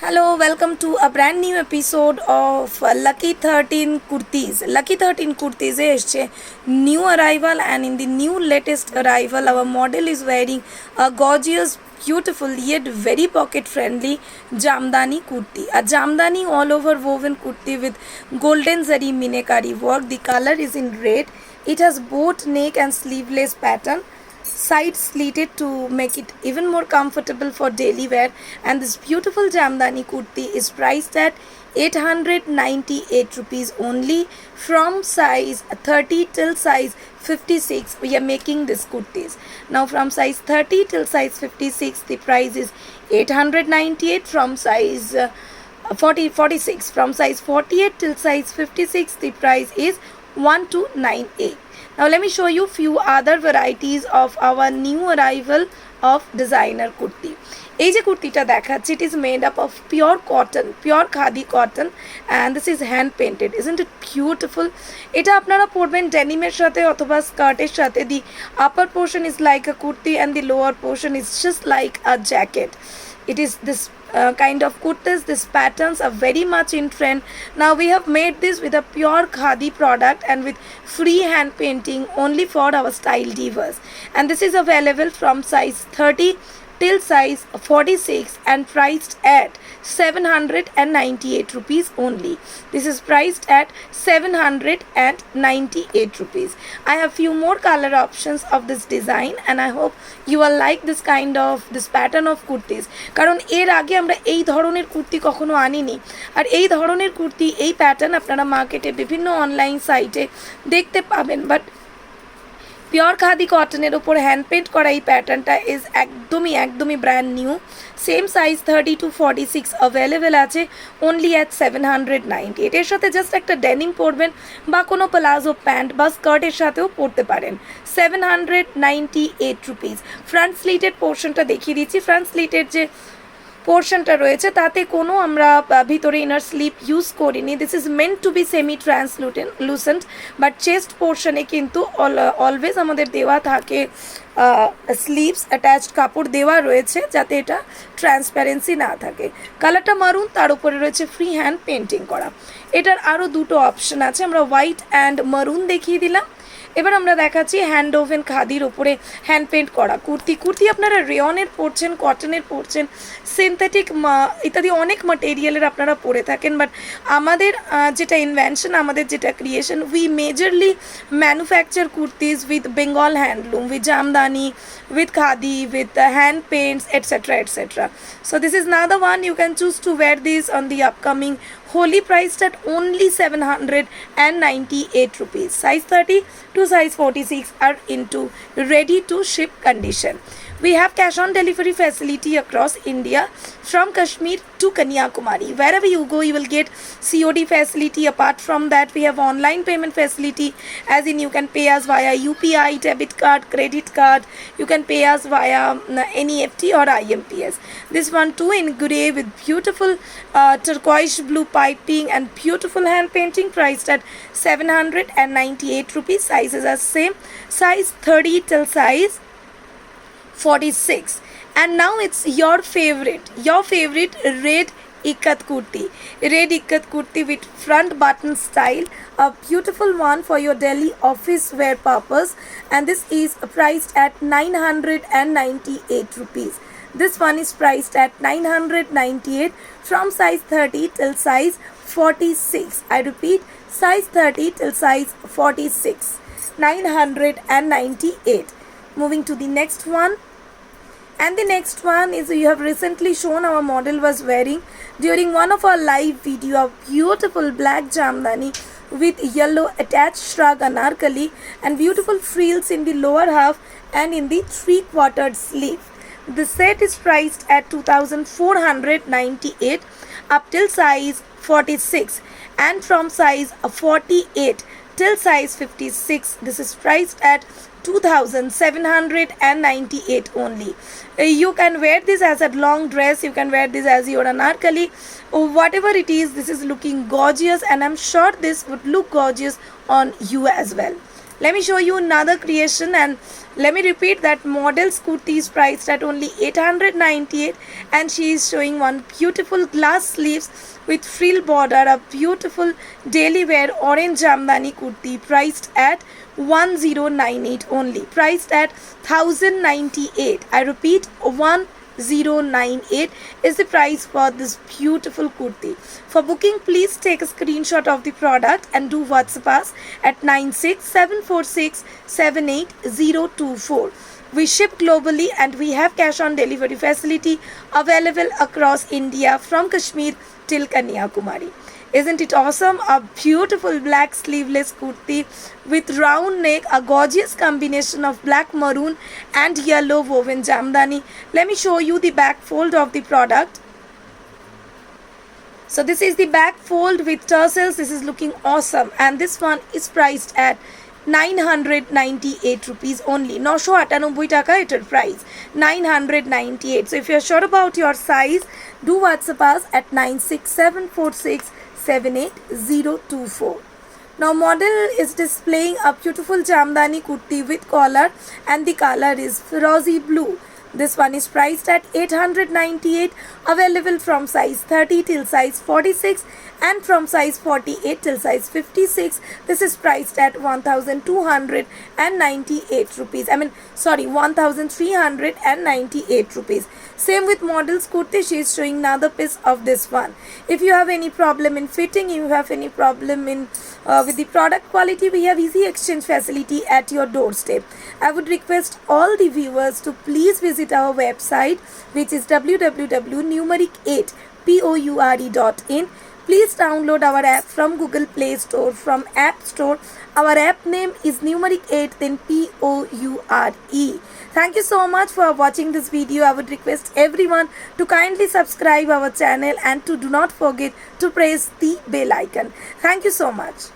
Hello, welcome to a brand new episode of Lucky 13 Kurtis. Lucky 13 Kurtis is a new arrival, and in the new latest arrival, our model is wearing a gorgeous, beautiful yet very pocket friendly Jamdani kurti. A Jamdani all over woven kurti with golden zari minekari work. The color is in red. It has both neck and sleeveless pattern, side slitted to make it even more comfortable for daily wear. And this beautiful Jamdani kurti is priced at 898 rupees only. From size 30 till size 56 we are making this kurtis. Now from size 30 till size 56 the price is 898. From size 46, from size 48 till size 56 the price is 1298. Now let me show you few other varieties of our new arrival of designer kurti. এই যে কুর্তিটা দেখাচ্ছি, it is made up of pure cotton, pure khadi cotton, and this is hand painted. Isn't it beautiful? এটা আপনারা পরবেন ডেনিমের সাথে অথবা স্কার্টের সাথে. The upper portion is like a kurti and the lower portion is just like a jacket. It is this kind of kurtis. These patterns are very much in trend. Now we have made this with a pure khadi product and with free hand painting only for our style divas. And this is available from size 30 till size 46 and priced at 798 rupees only. This is priced at 798 rupees. I have few more color options of this design and I hope you will like this kind of this pattern of kurtis. কারণ এর আগে আমরা এই ধরনের কুর্তি কখনো আনিনি, আর এই ধরনের কুর্তি এই প্যাটার্ন আপনারা মার্কেটে বিভিন্ন অনলাইন সাইটে দেখতে পাবেন, বাট পিওর খাদি কটনের ওপর হ্যান্ড পেন্ট করা এই প্যাটার্নটা ইজ একদমই brand new. Same size 30 to 46 available আছে অনলি অ্যাট 798. এর সাথে জাস্ট একটা ডেনিম পরবেন বা কোনো প্লাজো প্যান্ট বা স্কার্টের সাথেও পরতে পারেন. 798 রুপিস. ফ্রন্ট স্লিটেড পোর্শনটা দেখিয়ে দিচ্ছি. ফ্রন্ট স্লিটের যে পোর্শনটা রয়েছে তাতে কোনো আমরা ভিতরে ইনার স্লিপ ইউজ করিনি. This is meant to be semi translucent, but chest পোর্শনে কিন্তু অলওয়েজ আমাদের দেওয়া থাকে স্লিভস অ্যাটাচড কাপড় দেওয়া রয়েছে যাতে এটা ট্রান্সপারেন্সি না থাকে. কালারটা মারুন, তার উপরে রয়েছে ফ্রি হ্যান্ড পেন্টিং করা. এটার আরও দুটো অপশন আছে. আমরা হোয়াইট অ্যান্ড মারুন দেখিয়ে দিলাম. এবার আমরা দেখাচ্ছি হ্যান্ড ওভেন খাদির ওপরে হ্যান্ড পেন্ট করা কুর্তি. আপনারা রেয়নের পরছেন, কটনের পরছেন, সিনথেটিক ইত্যাদি অনেক ম্যাটেরিয়ালের আপনারা পরে থাকেন, বাট আমাদের যেটা ইনভেনশন, আমাদের যেটা creation, we majorly manufacture kurtis with Bengal handloom, with Jamdani, with khadi, with hand paints, etc. So this is another one. You can choose to wear this on the upcoming Holi, priced at only 798 rupees. Size 30 to size 46 are into ready to ship condition. We have cash on delivery facility across India from Kashmir to Kanyakumari. Wherever you go, you will get COD facility. Apart from that, we have online payment facility, as in you can pay us via UPI, debit card, credit card. You can pay us via NEFT or IMPS. This one too in grey with beautiful turquoise blue piping and beautiful hand painting, priced at 798 rupees. Sizes are same, size 30 till size 46. And now it's your favorite red ikat kurti with front button style, a beautiful one for your daily office wear purpose, and this is priced at 998 rupees. This one is priced at 998 from size 30 till size 46. I repeat, size 30 till size 46, 998. Moving to the next one. And the next one is, you have recently shown our model was wearing during one of our live video, a beautiful black jamdani with yellow attached shrug anarkali and beautiful frills in the lower half and in the 3/4 sleeve. The set is priced at 2498 up till size 46, and from size 48 till size 56 this is priced at 2798 only. You can wear this as a long dress, you can wear this as your anarkali, whatever it is. This is looking gorgeous, and I'm sure this would look gorgeous on you as well. Let me show you another creation, and let me repeat that model's kurti is priced at only 898, and she is showing one beautiful glass sleeves with frill border, a beautiful daily wear orange jamdani kurti priced at 1098 only, priced at 1098. I repeat, 1098 is the price for this beautiful kurti. For booking, please take a screenshot of the product and do WhatsApp us at 9674678024. We ship globally and we have cash on delivery facility available across India from Kashmir till Kanyakumari. Isn't it awesome? A beautiful black sleeveless kurti with round neck, a gorgeous combination of black, maroon and yellow woven jamdani. Let me show you the back fold of the product. So this is the back fold with tassels. This is looking awesome, and this one is priced at 998 rupees only. 998 টাকা এটার price, 998. So if you're sure about your size, do WhatsApp us at 9674678024. Now model is displaying a beautiful jamdani kurti with collar, and the color is Firozi blue. This one is priced at 898, available from size 30 till size 46 and from size 48 till size 56. This is priced at 1298 rupees. 1398 rupees. Same with model's kurti, she is showing another piece of this one. If you have any problem in fitting, you have any problem in with the product quality, we have easy exchange facility at your doorstep. I would request all the viewers to please visit our website, which is www.numeric8poure.in. Please download our app from Google Play Store, from App Store. Our app name is Numeric 8, then POURE. Thank you so much for watching this video. I would request everyone to kindly subscribe our channel and to do not forget to press the bell icon. Thank you so much.